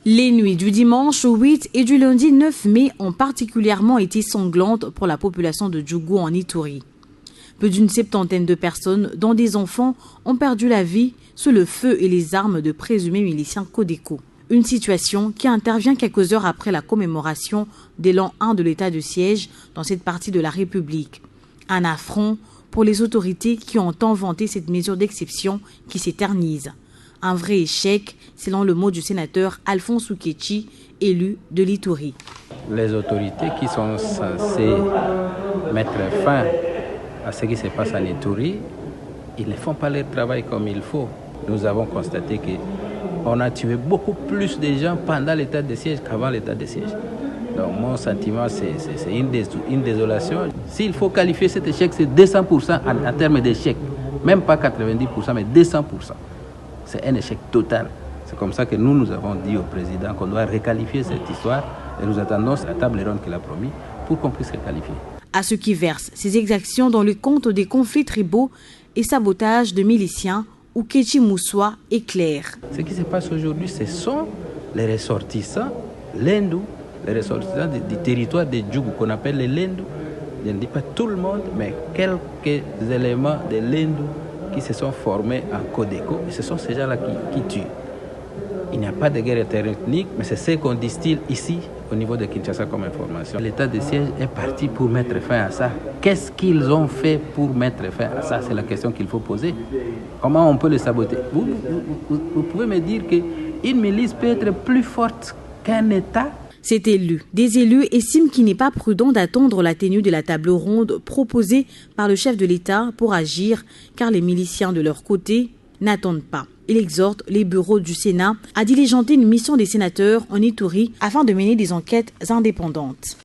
Les nuits du dimanche 8 et du lundi 9 mai ont particulièrement été sanglantes pour la population de Djougou en Ituri. Plus d'une septantaine de personnes, dont des enfants, ont perdu la vie sous le feu et les armes de présumés miliciens Codeco. Une situation qui intervient quelques heures après la commémoration de l'an 1 de l'état de siège dans cette partie de la République. Un affront pour les autorités qui ont tant vanté cette mesure d'exception qui s'éternise. Un vrai échec, selon le mot du sénateur Alphonse Ouketchi, élu de l'Ituri. Les autorités qui sont censées mettre fin à ce qui se passe en Ituri, ils ne font pas leur travail comme il faut. Nous avons constaté qu'on a tué beaucoup plus de gens pendant l'état de siège qu'avant l'état de siège. Donc mon sentiment, c'est une désolation. S'il faut qualifier cet échec, c'est 200% en termes d'échec. Même pas 90%, mais 200%. C'est un échec total. C'est comme ça que nous avons dit au président qu'on doit requalifier cette histoire et nous attendons la table ronde qu'il a promis pour qu'on puisse requalifier. À ceux qui versent ces exactions dans le compte des conflits tribaux et sabotage de miliciens, Ouketchi Moussoua est clair. Ce qui se passe aujourd'hui, ce sont les ressortissants Lendou, les ressortissants du territoire de Djougou qu'on appelle les Lendou. Je ne dis pas tout le monde, mais quelques éléments de Lendou qui se sont formés en Codeco, et ce sont ces gens-là qui tuent. Il n'y a pas de guerre interethnique, mais c'est ce qu'on distille ici, au niveau de Kinshasa comme information. L'état de siège est parti pour mettre fin à ça. Qu'est-ce qu'ils ont fait pour mettre fin à ça? C'est la question qu'il faut poser. Comment on peut le saboter? Vous pouvez me dire qu'une milice peut être plus forte qu'un État? Des élus estiment qu'il n'est pas prudent d'attendre la tenue de la table ronde proposée par le chef de l'État pour agir, car les miliciens de leur côté n'attendent pas. Il exhorte les bureaux du Sénat à diligenter une mission des sénateurs en Ituri afin de mener des enquêtes indépendantes.